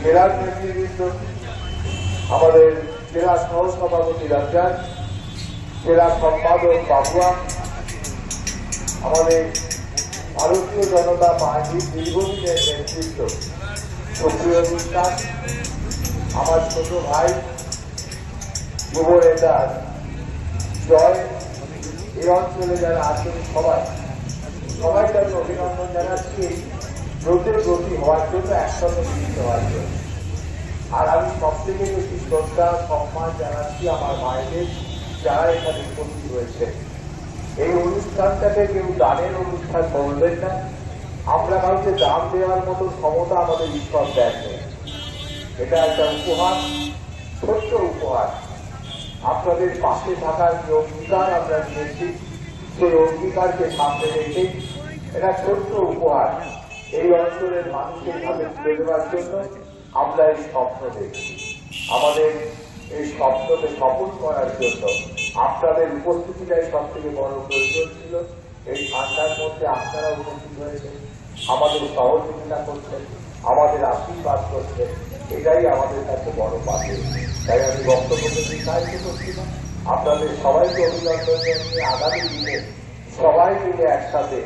জেলার নেতৃবৃন্দ, আমাদের জেলা সহসভাপতি রাজ্জাক, জেলা সম্পাদক বাবুয়া, আমাদের ভারতীয় জনতা পার্টির দীর্ঘদিনের নেতৃত্ব সুপ্রিয় অনুষ্ঠান, আমার ছোট ভাই যুব নেতা জয়, এই অঞ্চলে যারা আছেন সবাইকে আমি অভিনন্দন জানাচ্ছি দ্রুতের গতি হওয়ার জন্য, একসাথে মিলিত হওয়ার জন্য। আর আমি সব থেকে বেশি শ্রদ্ধা সম্মান জানাচ্ছি আমার মায়েদের, যারা এখানে উপস্থিত হয়েছে। এই অনুষ্ঠানটাকে কেউ দানের অনুষ্ঠান বলবেন না, আমরা কাউকে দান দেওয়ার মতো ক্ষমতা আমাদের ঈশ্বর দেন নেই। এটা একটা উপহার, ছোট্ট উপহার। আপনাদের পাশে থাকার যে অঙ্গীকার আমরা নিয়েছি, সেই অঙ্গীকারকে সামনে রেখে এটা ছোট্ট উপহার এই অঞ্চলের মানুষের ভাবে তুলে দেওয়ার জন্য আমরা এই স্বপ্ন দেখি। আমাদের এই স্বপ্নকে সফল করার জন্য আপনাদের উপস্থিতিটাই সব থেকে বড় প্রয়োজন ছিল। এই ঠান্ডার মধ্যে আপনারা উপস্থিত হয়েছেন, আমাদের সহযোগিতা করছেন, আমাদের আশীর্বাদ করছেন, এটাই আমাদের কাছে বড় পাবে। তাই আমি বক্তব্যকে নির্ধারিত করছি না, আপনাদের সবাইকে অভিনন্দন জানিয়ে আগামী দিনে সবাই মিলে একসাথে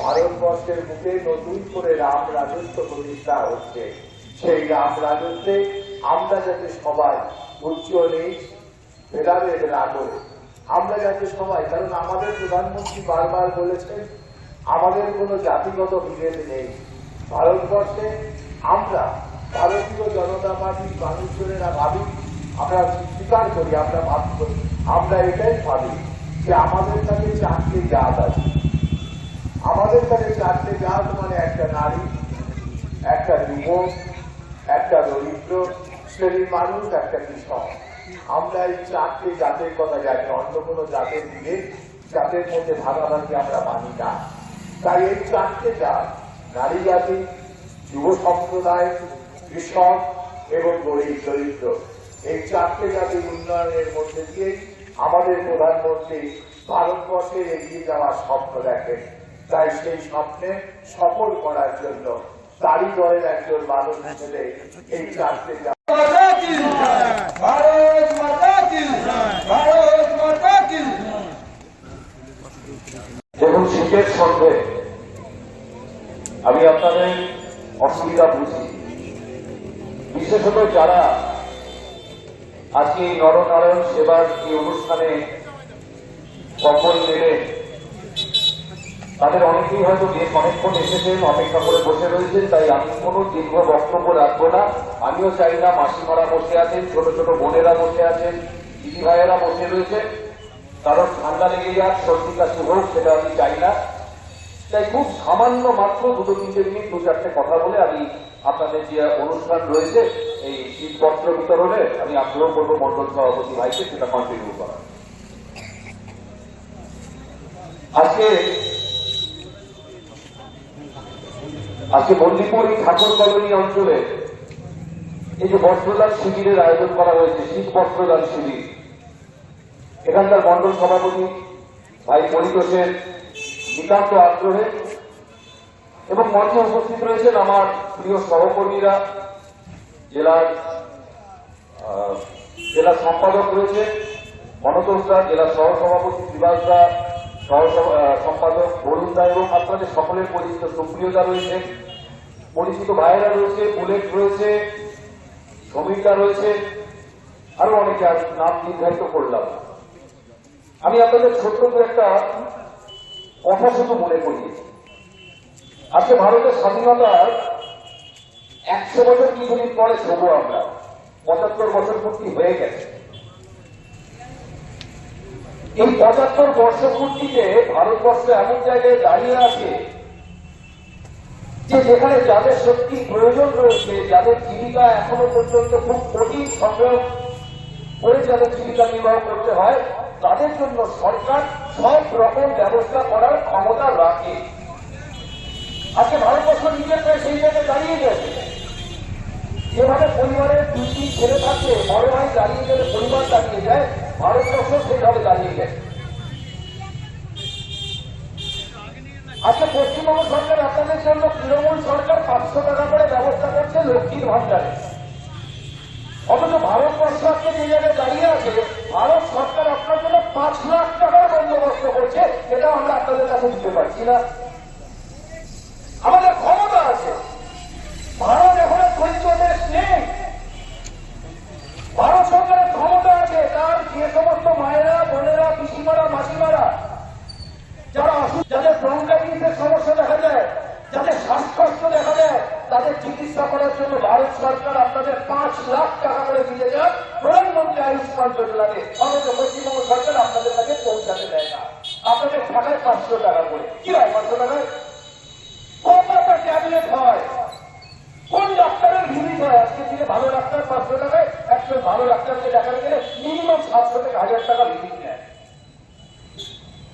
ভারতবর্ষের বুকে নতুন করে রাম রাজত্ব প্রতিষ্ঠা হচ্ছে। সেই রাম রাজত্বে আমরা যাতে সবাই উচ্চ নিচ ভেদাভেদ না করে, আমরা যাতে সবাই, কারণ আমাদের প্রধানমন্ত্রী বারবার বলেছেন আমাদের কোনো জাতিগত বিভেদ নেই ভারতবর্ষে। আমরা ভারতীয় জনতা পার্টির মানুষজনেরা ভাবি, আমরা স্বীকার করি, আমরা ভাবি, আমরা এটাই ভাবি যে আমাদের কাছে চারটে জাত আছে। আমাদের কাছে চারটে জাত মানে একটা নারী, একটা যুবক, একটা দরিদ্র শ্রেণীর মানুষ, একটা কৃষক। আমরা এই চারটে জাতের কথা জানি, অন্য কোনো জাতের দিকে জাতের মধ্যে ভাগাভাগি আমরা মানি না। তাই এই চারটে জাত, নারী জাতি, যুব সম্প্রদায়, কৃষক এবং গরিব দরিদ্র, এই চারটে জাতির উন্নয়নের মধ্যে দিয়ে আমাদের প্রধানমন্ত্রী ভারতবর্ষের এগিয়ে যাওয়ার স্বপ্ন দেখেন। তাই সেই স্বপ্নে সফল করার জন্য তারই দলের একজন মানুষ হিসেবে এই চারটে দেখুন, শীতের সঙ্গে আমি আপনাদের অসুবিধা বুঝি, বিশেষত যারা আজকে এই নরনারায়ণ সেবার এই অনুষ্ঠানে কম্বল নেবেন, তাদের অনেকেই হয়তো বেশ অনেকক্ষণ এসেছেন, অপেক্ষা করে বসে রয়েছেন। তাই আমি কোনো দীর্ঘ বক্তব্য রাখবো না। আমিও চাই না মাসিমারা বসে আছেন, ছোট ছোট বোনেরা বসে আছেন, দিদি ভাইয়েরা বসে রয়েছে, কারণ ঠান্ডা লেগে যাক, সর্দি কাশি হোক, সেটা আমি চাই না। তাই খুব সামান্য মাত্র 2-3 মিনিট 2-4টে কথা বলে আমি আপনাদের যে অনুষ্ঠান রয়েছে এই শীতপত্র বিতরণে আমি আগ্রহ করবো মন্ডল সভাপতি ভাইকে সেটা কন্টিনিউ করা। আজকে বন্দিপুর ঠাকুর কলোনি অঞ্চলে এই যে বস্ত্রদান শিবিরের আয়োজন করা হয়েছে, শীত বস্ত্রদান শিবির, এখানকার মন্ডল সভাপতি ভাই পরিতোষের নিতান্ত আগ্রহে এবং মঞ্চে উপস্থিত রয়েছেন আমার প্রিয় সহকর্মীরা, জেলা সম্পাদক রয়েছে মনোতোষ দা, জেলা সহসভাপতি বিভাস দা, সম্পাদক বরুণ দা এবং আপনাদের সকলের পরিচিত সুপ্রিয়তা রয়েছে, পরিচিত ভাইয়েরা রয়েছে, বুলেট রয়েছে, সমীরদা রয়েছে, আরো অনেকে নাম নির্ধারিত করলাম। আমি আপনাদের ছোট্ট করে একটা কথা শুধু মনে করিয়েছি। আজকে ভারতের স্বাধীনতার 100 বছর কিছুদিন পরে শোভো আমরা, 75 বছর পূর্তি হয়ে গেছে। এই 75 বর্ষ পূর্তিতে ভারতবর্ষ এমন জায়গায় দাঁড়িয়ে আছে যে যেখানে যাদের সত্যি প্রয়োজন রয়েছে, যাদের জীবিকা এখনো পর্যন্ত খুব কঠিন সংগ্রাম করে যাদের জীবিকা নির্বাহ করতে হয়, তাদের জন্য সরকার সব রকম ব্যবস্থা করার ক্ষমতা রাখে। আজকে ভারতবর্ষ নিজের পায়ে সেই জায়গায় দাঁড়িয়ে গেছে। যেভাবে পরিবারের 2-3 ছেলে থাকলে বড় ভাই দাঁড়িয়ে গেলে পরিবার দাঁড়িয়ে যায়, ভারতবর্ষ সেইভাবে দাঁড়িয়ে গেছে। আজকে পশ্চিমবঙ্গ সরকার আপনাদের জন্য তৃণমূল সরকার 500 টাকা করে ব্যবস্থা করছে লক্ষ্মীর ভান্ডারে। ভারতবর্ষকে যে জায়গায় দাঁড়িয়ে আছে, ভারত সরকার আপনার জন্য 5 লাখ টাকার বন্দোবস্ত করছে, এটা আমরা আপনাদের কাছে দিতে পারছি না। আমাদের ক্ষমতা আছে, ভারত এখন দরিদ্র দেশ নেই। ভারত সরকারের ক্ষমতা আছে, তার যে সমস্ত মায়েরা, বোনেরা, পিসিমারা, মাসিমারা যারা অসুস্থ, যাদের ব্রঙ্কাইটিসের সমস্যা দেখা যায়, যাদের শ্বাসকষ্ট দেখা যায়, তাদের চিকিৎসা করার জন্য ভারত সরকার আপনাদের 5 লাখ টাকা করে দিয়ে যান প্রধানমন্ত্রী আয়ুষ্মান যোজনাতে। অথচ পশ্চিমবঙ্গ সরকার আপনাদের কাছে পৌঁছাতে দেয় না, আপনাদের টাকায় 500 টাকা করে। কি হয় 500 টাকায়? কতটা ট্যাবলেট হয়, কোন ডাক্তারের ভিড় হয়? আজকে দিনে ভালো ডাক্তার 500 টাকায়, একজন ভালো ডাক্তারকে দেখাতে গেলে মিনিমাম 700 থেকে 1000 টাকা ভিড় নেয়।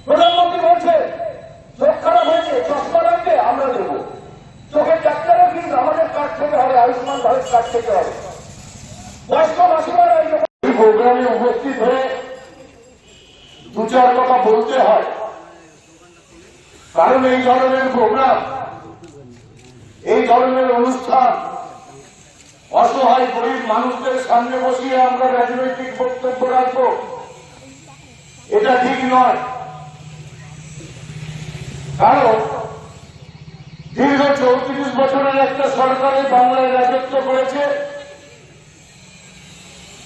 প্রধানমন্ত্রী বলছে চোখ খারাপ হয়েছে, চশমা লাগবে, আমরা দেবো। চোখের ডাক্তারের ফিস আমাদের কার্ড থেকে হবে, আয়ুষ্মান ভারত কার্ড থেকে হবে। বয়স্ক মাসিমারা এই প্রোগ্রামে উপস্থিত হয়ে 2-4 কথা বলতে হয়, কারণ এই ধরনের প্রোগ্রাম, এই ধরনের অনুষ্ঠান অসহায় গরিব মানুষদের সামনে বসিয়ে আমরা রাজনৈতিক বক্তব্য রাখবো, এটা ঠিক নয়। কারণ দীর্ঘ 34 বছরের একটা সরকারে বাংলায় রাজত্ব করেছে,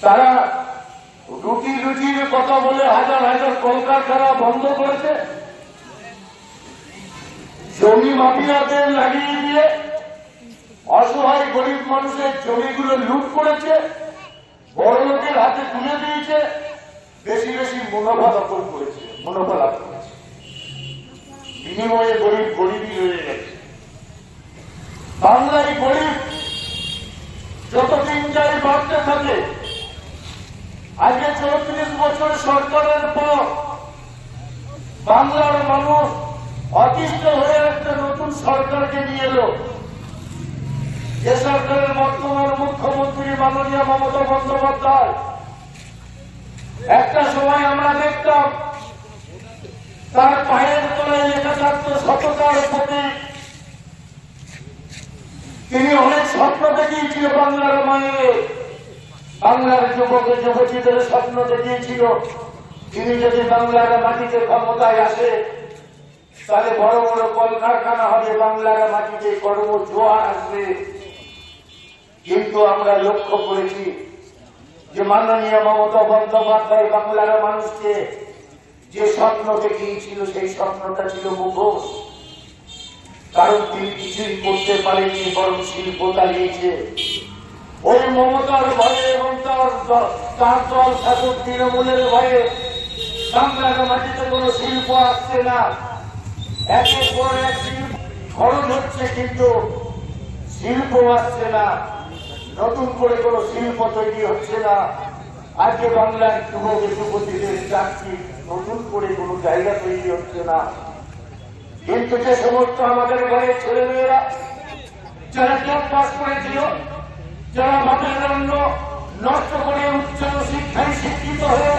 তারা রুটির কথা বলে হাজার হাজার কলকারখানা বন্ধ করেছে, জমি মাফিয়াদের লাগিয়ে দিয়ে অসহায় গরিব মানুষের জমিগুলো লুট করেছে, বড় লোকের হাতে তুলে দিয়েছে, বেশি বেশি মুনাফা দখল করেছে, মুনাফা লাভ করেছে। বিনিময়ে গরিব গরিবই রয়ে গেছে। বাংলায় গরিব যতদিন যায় বাড়তে থাকে। আজকে 34 বছর সরকারের পর বাংলার মানুষ অতিষ্ঠ হয়ে একটা নতুন সরকারকে নিয়ে এলো। যে সরকারের বর্তমান মুখ্যমন্ত্রী মাননীয় মমতা বন্দ্যোপাধ্যায়, একটা সময় আমরা দেখতাম তার পায়ের তলায় লেখা থাকতো সততার প্রতীক। তিনি অনেক স্বপ্ন দেখিয়েছিল বাংলার মায়ের, বাংলার যুবক যুবতীদের স্বপ্ন দেখিয়েছিল তিনি যদি বাংলার মাটিতে ক্ষমতায় আসে তাহলে বড় বড় কলকারখানা হবে, বাংলার মাটিতে কর্ম জোয়ার আসবে। কিন্তু আমরা লক্ষ্য করেছি যে মাননীয় মমতা বন্দ্যোপাধ্যায় বাংলার মানুষকে যে স্বপ্ন দেখিয়েছিল সেই স্বপ্নটা ছিল মুখোশ। কারণ তিনি কিছুই করতে পারেননি, বরং শিল্প চালিয়েছে। ওই মমতার ভয়ে এবং তার দল শাসক তৃণমূলের ভয়ে বাংলার মাটিতে কোনো শিল্প আসছে না। একের পর এক শিল্প খরচ হচ্ছে, কিন্তু শিল্প আসছে না, নতুন করে কোনো শিল্প তৈরি হচ্ছে না। আজকে বাংলার যুবক যুবতীদের চাকরি নতুন করে কোনো জায়গা তৈরি হচ্ছে না। কিন্তু যে সমস্ত আমাদের ঘরের ছেলেমেয়েরা যারা জব পাস করেছিল, যারা বাপের জন্য নষ্ট করে উচ্চ শিক্ষায় শিক্ষিত হয়ে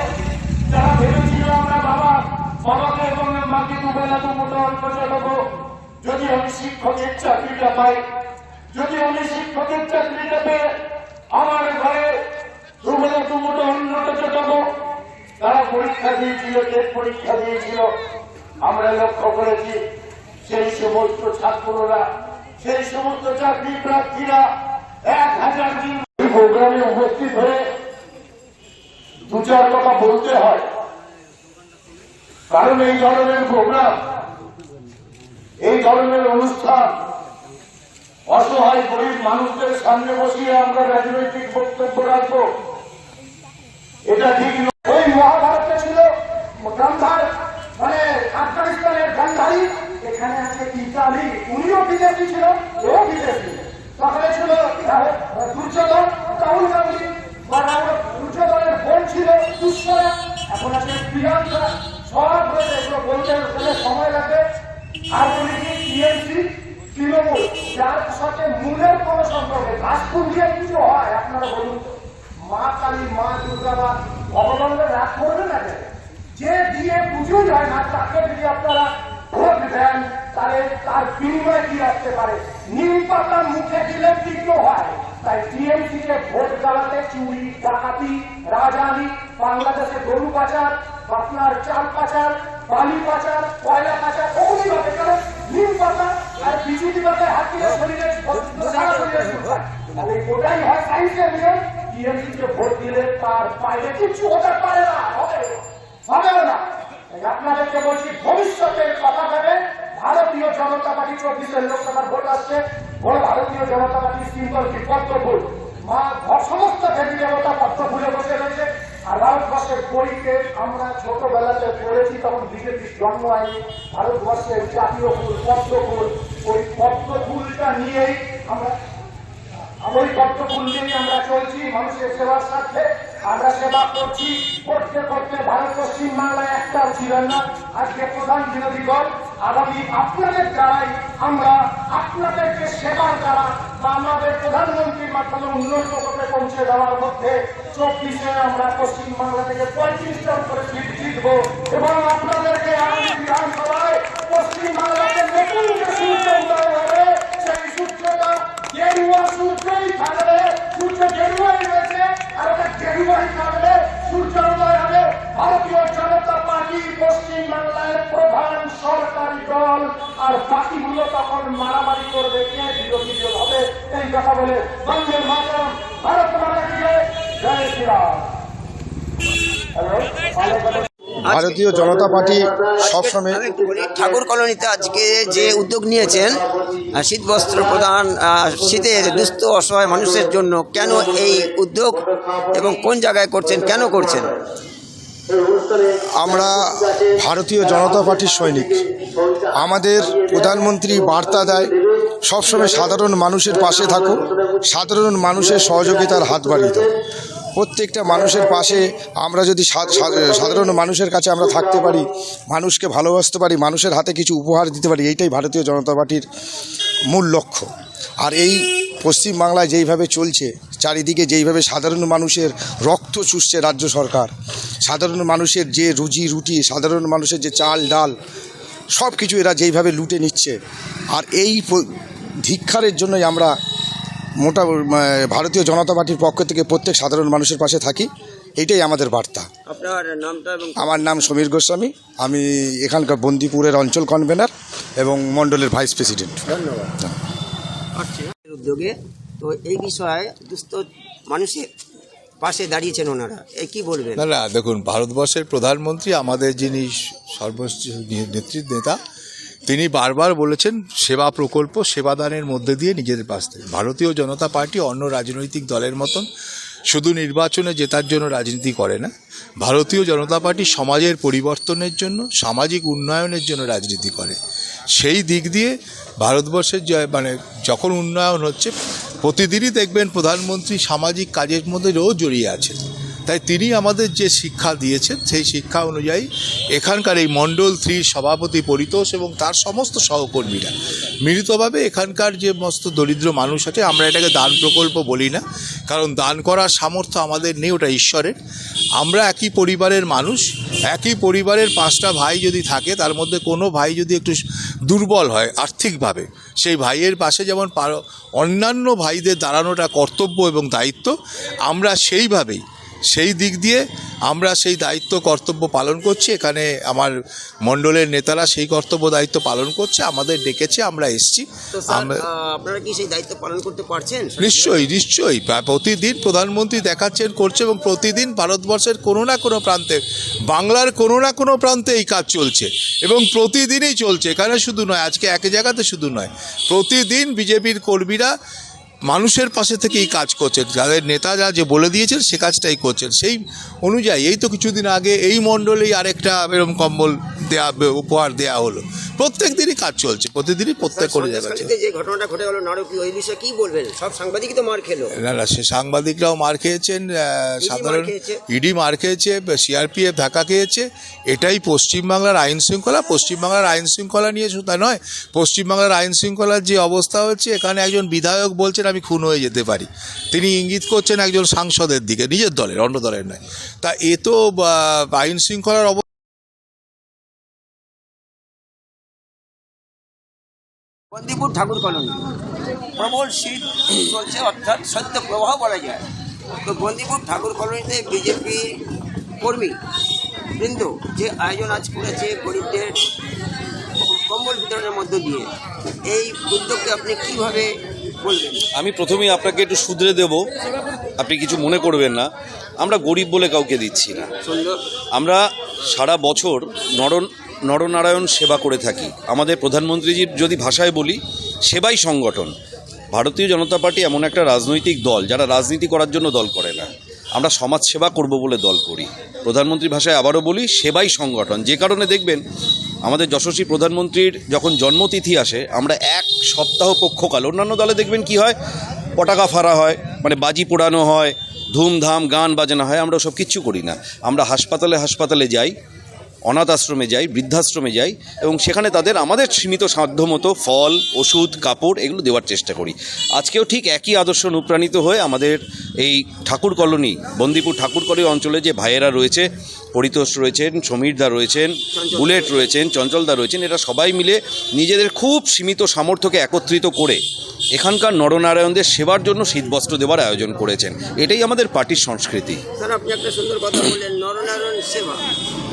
যারা ভেবেছিল আমরা বাবাকে এবং মাকে দুবেলা দুমুঠো অন্ন চালাবো, যদি আমি শিক্ষকের চাকরিটা পাই, যদি আমি শিক্ষকের চাকরিটা পেয়ে আমার ঘরে দুবেলা দুমুঠো অন্নটা চালাবো, তারা পরীক্ষা দিয়েছিল, টেট পরীক্ষা দিয়েছিল। আমরা লক্ষ্য করেছি সেই সমস্ত ছাত্ররা, সেই সমস্ত চাকরি প্রার্থীরা 1000 দিন প্রোগ্রামে উপস্থিত হয়ে 2-4 কথা বলতে হয়, কারণ এই ধরনের প্রোগ্রাম, এই ধরনের অনুষ্ঠান অসহায় গরিব মানুষদের সামনে বসিয়ে আমরা রাজনৈতিক বক্তব্য রাখবো, এটা ঠিক নয়। ওই মহাভারতে ছিল গান্ধার, মানে আফগানিস্তানের গান্ধারী, এখানে আছে ইতালি, উনিও বিদেশি ছিল, এও বিদেশি। তাহলে ছিল দুর্যোধন, রাহুল গান্ধী, বা দুর্যোধনের বোন ছিল দুষ্করা, এখন আছে প্রিয়াঙ্কা। সব হয়েছে, এগুলো বলতে গেলে সময় লাগবে। আর বলি কি টিএমসি, তৃণমূল, যার সাথে মূলের কোন সম্পর্কে ঘাসফুল দিয়ে কিছু হয় আপনারা বলুন তো? মা কালী, মা দুর্গা বা ভগবানকে রাগ করবে না, যে দিয়ে পুজো যায় না তাকে যদি আপনারা ভোট দেন তাহলে তার বিনিময়ে কি আসতে পারে? নিম পাতা মুখে দিলে তীব্র হয়, তাই টিএমসি কে ভোট জ্বালাতে চুরি, ডাকাতি, রাজধানী, বাংলাদেশে গরু পাচার, আপনার চাল পাচার, বালি পাচার, কয়লা পাচার, ওগুলি হবে। কারণ নিম পাতা আর বিজুলি পাতায় হাত দিলে শরীরে সারা শরীরে চুল হয়। তাহলে ওটাই হয় সাইন্সের নিয়ম। টিএমসি কে ভোট দিলে তার বাইরে কিছু হতে পারে না, হবে না। আপনাদেরকে বলছি, ভবিষ্যতের কথা ভেবে ভারতীয় জনতা পার্টি 24 লোকসভার ভোট আসছে। বড় ভারতীয় জনতা পার্টি সিম্বল কি? পদ্ম ফুল। মা সমস্ত দেবী দেবতা পদ্ম ফুলে বসে রয়েছে। আর ভারতবর্ষের বইতে আমরা ছোটবেলাতে পড়েছি, তখন বিজেপির জন্ম হয়নি। ভারতবর্ষের জাতীয় ফুল পদ্ম ফুল। ওই পদ্ম ফুলটা নিয়েই আমরা চলছি মানুষের সেবার স্বার্থে। আমরা সেবা করছি, করতে করতে ভারত পশ্চিম বাংলায় একটাও ছিলেন না। আজকে প্রধান বিরোধী দল আগামী আপনাদের দ্বারাই আমরা আপনাদেরকে সেবার দ্বারা বা আমাদের প্রধানমন্ত্রীর মাধ্যমে উন্নত করতে পৌঁছে দেওয়ার মধ্যে 24-এ আমরা পশ্চিম বাংলা থেকে 35 জন করে সিট জিতবো এবং আপনাদেরকে আগামী বিধানসভায় পশ্চিম বাংলাতে নতুন যে সূর্য উদয় হবে, সেই সূর্যটা গেরুয়া সূর্যই থাকবে। সূর্য গেরুয়াই রয়েছে, আর ওটা গেরুয়াই থাকবে। সূর্য উদয় হবে। ভারতীয় জনতা পার্টি পশ্চিম বাংলায় প্রধান সরকারি দল, আর বাকিগুলো তখন মারামারি করবে কে বিরোধী দল হবে। এই কথা বলে বন্দে মাতরম, ভারত মাতা কি জয়, জয় শ্রীরাম। ভারতীয় জনতা পার্টি সবসময় ঠাকুর কলোনিতে আজকে যে উদ্যোগ নিয়েছেন শীত বস্ত্র প্রদান, শীতে দুস্থ অসহায় মানুষের জন্য, কেন এই উদ্যোগ এবং কোন জায়গায় করছেন, কেন করছেন? আমরা ভারতীয় জনতা পার্টির সৈনিক। আমাদের প্রধানমন্ত্রী বার্তা দেয় সবসময় সাধারণ মানুষের পাশে থাকো, সাধারণ মানুষের সহযোগিতার হাত বাড়িয়ে দাও। প্রত্যেকটা মানুষের পাশে আমরা যদি সাধারণ মানুষের কাছে আমরা থাকতে পারি, মানুষকে ভালোবাসতে পারি, মানুষের হাতে কিছু উপহার দিতে পারি, এইটাই ভারতীয় জনতা পার্টির মূল লক্ষ্য। আর এই পশ্চিমবাংলায় যেইভাবে চলছে, চারিদিকে যেইভাবে সাধারণ মানুষের রক্ত চুষছে রাজ্য সরকার, সাধারণ মানুষের যে রুজি রুটি, সাধারণ মানুষের যে চাল ডাল সব কিছু এরা যেইভাবে লুটে নিচ্ছে, আর এই ধিক্কারের জন্যই আমরা ভারতীয় জনতা পার্টির পক্ষ থেকে প্রত্যেক সাধারণ মানুষের পাশে থাকি। এইটাই আমাদের বার্তা। আপনার নামটা? আমার নাম সমীর গোস্বামী, আমি এখানকার বন্দিপুরের অঞ্চল কনভেনার এবং মণ্ডলের ভাইস প্রেসিডেন্ট। ধন্যবাদ। উদ্যোগে তো এই বিষয়ে দুস্থ মানুষের পাশে দাঁড়িয়েছেন ওনারা, এই কি বলবেন? না, দেখুন, ভারতবর্ষের প্রধানমন্ত্রী আমাদের যিনি সর্বোচ্চ নেতা, তিনি বারবার বলেছেন সেবা প্রকল্প, সেবাদানের মধ্যে দিয়ে নিজেদের পাশ থেকে। ভারতীয় জনতা পার্টি অন্য রাজনৈতিক দলের মতন শুধু নির্বাচনে জেতার জন্য রাজনীতি করে না। ভারতীয় জনতা পার্টি সমাজের পরিবর্তনের জন্য, সামাজিক উন্নয়নের জন্য রাজনীতি করে। সেই দিক দিয়ে ভারতবর্ষের যখন উন্নয়ন হচ্ছে, প্রতিদিনই দেখবেন প্রধানমন্ত্রী সামাজিক কাজের মধ্যে রোজ জড়িয়ে আছেন। তাই তিনি আমাদের যে শিক্ষা দিয়েছেন, সেই শিক্ষা অনুযায়ী এখানকার এই মণ্ডল 3 সভাপতি পরিতোষ এবং তার সমস্ত সহকর্মীরা মিলিতভাবে এখানকার যে সমস্ত দরিদ্র মানুষ আছে, আমরা এটাকে দান প্রকল্প বলি না, কারণ দান করার সামর্থ্য আমাদের নেই, ওটা ঈশ্বরের। আমরা একই পরিবারের মানুষ, একই পরিবারের 5টা ভাই যদি থাকে, তার মধ্যে কোনো ভাই যদি একটু দুর্বল হয় আর্থিকভাবে, সেই ভাইয়ের পাশে যেমন অন্যান্য ভাইদের দাঁড়ানোটা কর্তব্য এবং দায়িত্ব, আমরা সেইভাবেই সেই দিক দিয়ে আমরা সেই দায়িত্ব কর্তব্য পালন করছি। এখানে আমার মণ্ডলের নেতারা সেই কর্তব্য দায়িত্ব পালন করছে, আমাদের ডেকেছে, আমরা এসছি। আপনারা কি সেই দায়িত্ব পালন করতে পারছেন? নিশ্চয়ই প্রতিদিন প্রধানমন্ত্রী দেখাচ্ছেন, করছে, এবং প্রতিদিন ভারতবর্ষের কোনো না কোনো প্রান্তে, বাংলার কোনো না কোনো প্রান্তে এই কাজ চলছে এবং প্রতিদিনই চলছে। এখানে শুধু নয়, আজকে এক জায়গাতে শুধু নয়, প্রতিদিন বিজেপির কর্মীরা মানুষের পাশে থেকে এই কাজ করছেন। যাদের নেতা যে বলে দিয়েছেন সে কাজটাই করছেন। সেই অনুযায়ী এই তো কিছুদিন আগে এই মণ্ডলেই আরেকটা এরকম কম্বল উপহার দেওয়া হলো। প্রত্যেক দিনই কাজ চলছে, প্রতিদিনই প্রত্যেক করে যাচ্ছে। যে ঘটনাটা ঘটে গেল নারকীয়, এই বিষয়ে কি বলবেন? সব সাংবাদিকই তো মার খেলো। না, সে সাংবাদিকরাও মার খেয়েছেন, সাধারণ ইডি মার খেয়েছে, সিআরপিএফ ধাক্কা খেয়েছে। এটাই পশ্চিমবাংলার আইন শৃঙ্খলা। পশ্চিমবাংলার আইন শৃঙ্খলা নিয়ে শুধু তা নয়, পশ্চিমবাংলার আইন শৃঙ্খলার যে অবস্থা হচ্ছে, এখানে একজন বিধায়ক বলছেন আমি খুন হয়ে যেতে পারি, তিনি ইঙ্গিত করছেন একজন সাংসদের দিকে, নিজের দলের, অন্য দলের নয়। তা এ তো আইন শৃঙ্খলার বন্দিপুর ঠাকুর কলোনি প্রবল শীত চলছে, অর্থাৎ শৈত্য প্রবাহ বলা যায়। তো বন্দিপুর ঠাকুর কলোনিতে বিজেপি কর্মী বৃন্দ যে আয়োজন আজ করেছে গরিবদের কম্বল বিতরণের মধ্য দিয়ে, এই উদ্যোগকে আপনি কিভাবে বলবেন? আমি প্রথমেই আপনাকে একটু শুধরে দেব, আপনি কিছু মনে করবেন না। আমরা গরিব বলে কাউকে দিচ্ছি না। সুন্দর। আমরা সারা বছর নরনারায়ণ সেবা করে থাকি। আমাদের প্রধানমন্ত্রীজির যদি ভাষায় বলি, সেবাই সংগঠন। ভারতীয় জনতা পার্টি এমন একটা রাজনৈতিক দল যারা রাজনীতি করার জন্য দল করে না, আমরা সমাজ সেবা করব বলে দল করি। প্রধানমন্ত্রীর ভাষায় আবারও বলি, সেবাই সংগঠন। যে কারণে দেখবেন আমাদের যশস্বী প্রধানমন্ত্রীর যখন জন্মতিথি আসে, আমরা এক সপ্তাহ পক্ষকাল, অন্যান্য দলে দেখবেন কি হয়, পতাকা ফাড়া হয়, মানে বাজি পোড়ানো হয়, ধুমধাম গান বাজানো হয়। আমরা সব কিচ্ছু করি না। আমরা হাসপাতালে যাই, অনাথ আশ্রমে যাই, বৃদ্ধাশ্রমে যাই, এবং সেখানে আমাদের সীমিত সাধ্যমতো ফল, ওষুধ, কাপড় এগুলো দেওয়ার চেষ্টা করি। আজকেও ঠিক একই আদর্শ অনুপ্রাণিত হয়ে আমাদের এই ঠাকুর কলোনি, বন্দিপুর ঠাকুর কলোনি অঞ্চলে যে ভাইয়েরা রয়েছে, পরিতোষ রয়েছেন, সমীরদা রয়েছেন, বুলেট রয়েছেন, চঞ্চলদা রয়েছেন, এরা সবাই মিলে নিজেদের খুব সীমিত সামর্থ্যকে একত্রিত করে এখানকার নরনারায়ণদের সেবার জন্য শীতবস্ত্র দেওয়ার আয়োজন করেছেন। এটাই আমাদের পার্টির সংস্কৃতি। স্যার, আপনি একটা সুন্দর কথা বললেন,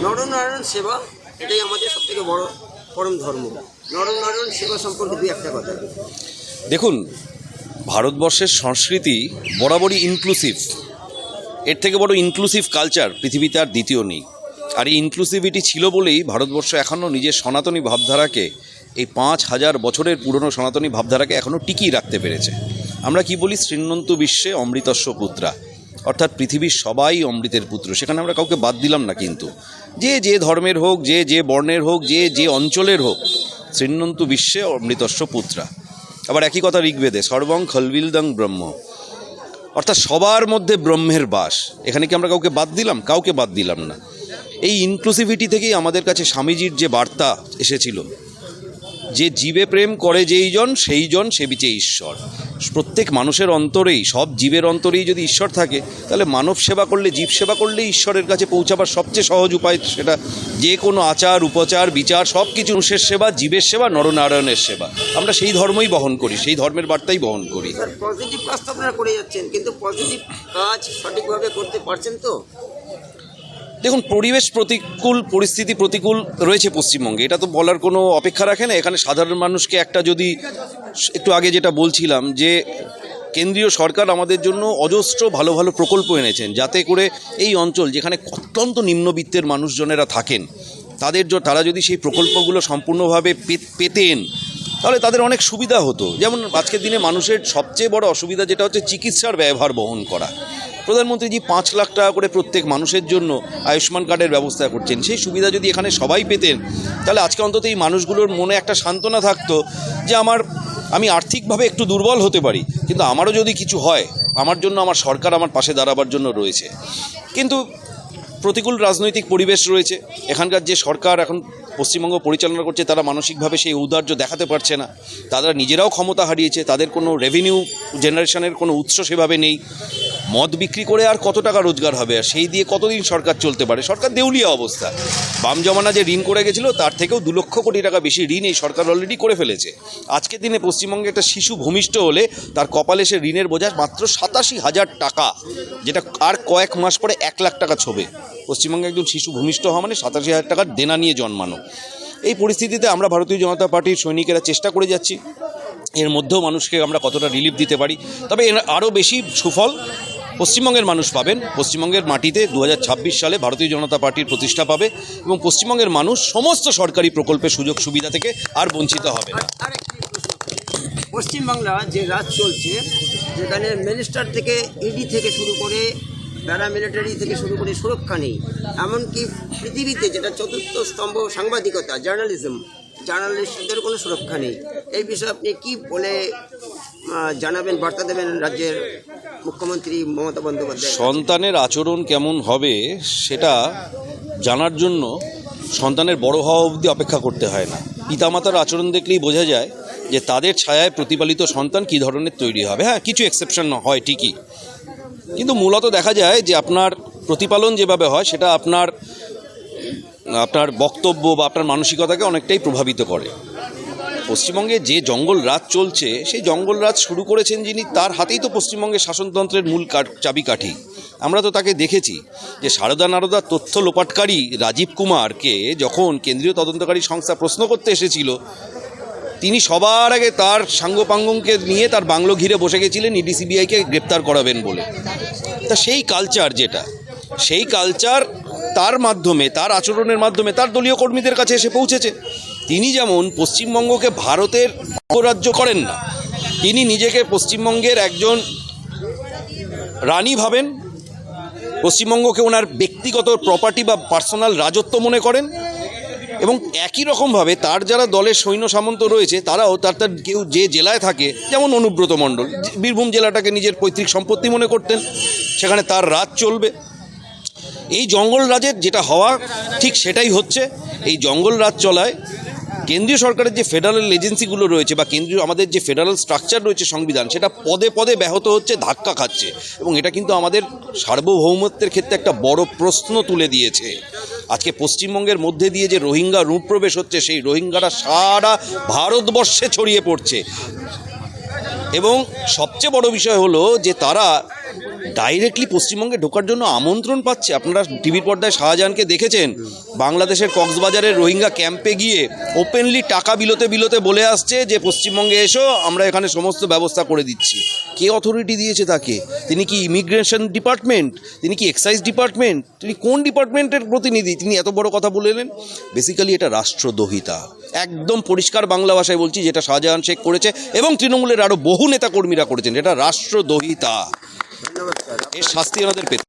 নরনারায়ণ সেবা এটাই আমাদের সবথেকে বড় পরম ধর্ম। নরনারায়ণ সেবা সম্পর্কে দুই একটা কথা। দেখুন, ভারতবর্ষের সংস্কৃতি বরাবরই ইনক্লুসিভ। এর থেকে বড় ইনক্লুসিভ কালচার পৃথিবীতে আর দ্বিতীয় নেই। আর এই ইনক্লুসিভিটি ছিল বলেই ভারতবর্ষ এখনও নিজের সনাতনী ভাবধারাকে, এই 5000 বছরের পুরনো সনাতনী ভাবধারাকে এখনও টিকিয়ে রাখতে পেরেছে। আমরা কি বলি, শৃণ্বন্তু বিশ্বে অমৃতস্য পুত্রা, অর্থাৎ পৃথিবীর সবাই অমৃতের পুত্র। সেখানে আমরা কাউকে বাদ দিলাম না, কিন্তু যে ধর্মের হোক, যে বর্ণের হোক, যে অঞ্চলের হোক, শৃণ্বন্তু বিশ্বে অমৃতস্য পুত্রা। আবার একই কথা ঋগ্বেদে, সর্বং খলবিলদং ব্রহ্ম, অর্থাৎ সবার মধ্যে ব্রহ্মের বাস। এখানে কি আমরা কাউকে বাদ দিলাম? কাউকে বাদ দিলাম না। এই ইনক্লুসিভিটি থেকেই আমাদের কাছে স্বামীজির যে বার্তা এসেছিল, যে জীবে প্রেম করে যেইজন সেইজন সেবিচে ঈশ্বর। প্রত্যেক মানুষের অন্তরেই, সব জীবের অন্তরেই যদি ঈশ্বর থাকে, তাহলে মানব সেবা করলে, জীব সেবা করলেই ঈশ্বরের কাছে পৌঁছাবার সবচেয়ে সহজ উপায়। সেটা যে কোনো আচার, উপচার, বিচার সব কিছু মানুষের সেবা, জীবের সেবা, নরনারায়ণের সেবা। আমরা সেই ধর্মই বহন করি, সেই ধর্মের বার্তাই বহন করি। স্যার, পজিটিভ কাজ তো আপনারা করে যাচ্ছেন, কিন্তু পজিটিভ কাজ সঠিকভাবে করতে পারছেন তো? দেখুন, পরিবেশ প্রতিকূল, পরিস্থিতি প্রতিকূল রয়েছে পশ্চিমবঙ্গে, এটা তো বলার কোনো অপেক্ষা রাখে না। এখানে সাধারণ মানুষকে একটা, যদি একটু আগে যেটা বলছিলাম, যে কেন্দ্রীয় সরকার আমাদের জন্য অজস্র ভালো ভালো প্রকল্প এনেছেন, যাতে করে এই অঞ্চল যেখানে অত্যন্ত নিম্নবিত্তের মানুষজনেরা থাকেন, তারা যদি সেই প্রকল্পগুলো সম্পূর্ণভাবে পেতেন, তাহলে তাদের অনেক সুবিধা হতো। যেমন আজকের দিনে মানুষের সবচেয়ে বড় অসুবিধা যেটা হচ্ছে চিকিৎসার ব্যয়ভার বহন করা। প্রধানমন্ত্রীজি 5 লাখ টাকা করে প্রত্যেক মানুষের জন্য আয়ুষ্মান কার্ডের ব্যবস্থা করছেন। সেই সুবিধা যদি এখানে সবাই পেতেন, তাহলে আজকে অন্তত এই মানুষগুলোর মনে একটা সান্ত্বনা থাকতো যে আমি আর্থিকভাবে একটু দুর্বল হতে পারি, কিন্তু আমারও যদি কিছু হয়, আমার জন্য আমার সরকার আমার পাশে দাঁড়াবার জন্য রয়েছে। কিন্তু প্রতিকূল রাজনৈতিক পরিবেশ রয়েছে। এখানকার যে সরকার এখন পশ্চিমবঙ্গ পরিচালনা করছে, তারা মানসিকভাবে সেই ঔদার্য দেখাতে পারছে না। তারা নিজেরাও ক্ষমতা হারিয়েছে, তাদের কোনো রেভিনিউ জেনারেশনের কোনো উৎস সেভাবে নেই। মদ বিক্রি করে আর কত টাকা রোজগার হবে, আর সেই দিয়ে কতদিন সরকার চলতে পারে? সরকার দেউলিয়া অবস্থা। বাম জমানা যে ঋণ করে গেছিলো, তার থেকেও 2 লক্ষ কোটি টাকা বেশি ঋণ এই সরকার অলরেডি করে ফেলেছে। আজকের দিনে পশ্চিমবঙ্গে একটা শিশু ভূমিষ্ঠ হলে তার কপালে সে ঋণের বোঝা মাত্র 87,000 টাকা, যেটা আর কয়েক মাস পরে 1 লাখ টাকা ছবে। পশ্চিমবঙ্গে একজন শিশু ভূমিষ্ঠ হওয়া মানে 87,000 টাকার দেনা নিয়ে জন্মানো। এই পরিস্থিতিতে আমরা ভারতীয় জনতা পার্টির সৈনিকেরা চেষ্টা করে যাচ্ছি, এর মধ্যেও মানুষকে আমরা কতটা রিলিফ দিতে পারি। তবে এর আরও বেশি সুফল পশ্চিমবঙ্গের মানুষ পাবেন। পশ্চিমবঙ্গের মাটিতে 2026 সালে ভারতীয় জনতা পার্টির প্রতিষ্ঠা পাবে, এবং পশ্চিমবঙ্গের মানুষ সমস্ত সরকারি প্রকল্পের সুযোগ সুবিধা থেকে আর বঞ্চিত হবে না। পশ্চিমবাংলা যে রাজ চলছে, যেখানে মিনিস্টার থেকে ইডি থেকে শুরু করে প্যারামিলিটারি থেকে শুরু করে সুরক্ষা নেই, এমনকি পৃথিবীতে যেটা 4th স্তম্ভ সাংবাদিকতা, জার্নালিস্টদের কোনো সুরক্ষা নেই। এই বিষয়ে আপনি কি বলে জানাবেন, বার্তা দেবেন রাজ্যের মুখ্যমন্ত্রী মমতা বন্দ্যোপাধ্যায়? সন্তানের আচরণ কেমন হবে সেটা জানার জন্য সন্তানের বড় হওয়া অবধি অপেক্ষা করতে হয় না। পিতামাতার আচরণ দেখলেই বোঝা যায় যে তাদের ছায়ায় প্রতিপালিত সন্তান কী ধরনের তৈরি হবে। হ্যাঁ, কিছু এক্সেপশন হয় ঠিকই, কিন্তু মূলত দেখা যায় যে আপনার প্রতিপালন যেভাবে হয়, সেটা আপনার বক্তব্য বা আপনার মানসিকতাকে অনেকটাই প্রভাবিত করে। পশ্চিমবঙ্গে যে জঙ্গল রাজ চলছে সেই জঙ্গল রাজ শুরু করেছেন যিনি, তার হাতেই তো পশ্চিমবঙ্গের শাসনতন্ত্রের মূল চাবিকাঠি। আমরা তো তাকে দেখেছি যে সারদা নারদার তথ্য লোপাটকারী রাজীব কুমারকে যখন কেন্দ্রীয় তদন্তকারী সংস্থা প্রশ্ন করতে এসেছিল, তিনি সবার আগে তার সাঙ্গপাঙ্গকে নিয়ে তার বাংলো ঘিরে বসে গেছিলেন ইডি সিবিআইকে গ্রেপ্তার করাবেন বলে। তা সেই কালচার সেই কালচার তার মাধ্যমে, তার আচরণের মাধ্যমে তার দলীয় কর্মীদের কাছে এসে পৌঁছেছে। তিনি যেমন পশ্চিমবঙ্গকে ভারতের অঙ্গরাজ্য করেন না, তিনি নিজেকে পশ্চিমবঙ্গের একজন রানী ভাবেন, পশ্চিমবঙ্গকে ওনার ব্যক্তিগত প্রপার্টি বা পার্সোনাল রাজত্ব মনে করেন। এবং একই রকমভাবে তার যারা দলের সৈন্য সামন্ত রয়েছে তারাও তার কেউ যে জেলায় থাকে, যেমন অনুব্রত মণ্ডল বীরভূম জেলাটাকে নিজের পৈতৃক সম্পত্তি মনে করতেন, সেখানে তার রাজ চলবে। এই জঙ্গল রাজের যেটা হওয়া ঠিক সেটাই হচ্ছে। এই জঙ্গল রাজ চলায় কেন্দ্রীয় সরকারের যে ফেডারেল এজেন্সিগুলো রয়েছে বা কেন্দ্রীয় আমাদের যে ফেডারেল স্ট্রাকচার রয়েছে সংবিধান, সেটা পদে পদে ব্যাহত হচ্ছে, ধাক্কা খাচ্ছে। এবং এটা কিন্তু আমাদের সার্বভৌমত্বের ক্ষেত্রে একটা বড় প্রশ্ন তুলে দিয়েছে। আজকে পশ্চিমবঙ্গের মধ্যে দিয়ে যে রোহিঙ্গা রূপপ্রবেশ হচ্ছে, সেই রোহিঙ্গারা সারা ভারতবর্ষে ছড়িয়ে পড়ছে। এবং সবচেয়ে বড় বিষয় হলো যে তারা ডাইরেক্টলি পশ্চিমবঙ্গে ঢোকার জন্য আমন্ত্রণ পাচ্ছে। আপনারা টিভির পর্দায় শাহজাহানকে দেখেছেন বাংলাদেশের কক্সবাজারের রোহিঙ্গা ক্যাম্পে গিয়ে ওপেনলি টাকা বিলোতে বলে আসছে যে পশ্চিমবঙ্গে এসো, আমরা এখানে সমস্ত ব্যবস্থা করে দিচ্ছি। কে অথরিটি দিয়েছে তাকে? তিনি কি ইমিগ্রেশন ডিপার্টমেন্ট? তিনি কি এক্সাইজ ডিপার্টমেন্ট? তিনি কোন ডিপার্টমেন্টের প্রতিনিধি? তিনি এত বড় কথা বললেন। বেসিক্যালি এটা রাষ্ট্রদ্রোহিতা, একদম পরিষ্কার বাংলা ভাষায় বলছি, যেটা শাহজাহান শেখ করেছে এবং তৃণমূলের আরও বহু নেতাকর্মীরা করেছেন, এটা রাষ্ট্রদ্রোহিতা। এর শাস্তি আমাদের পেতে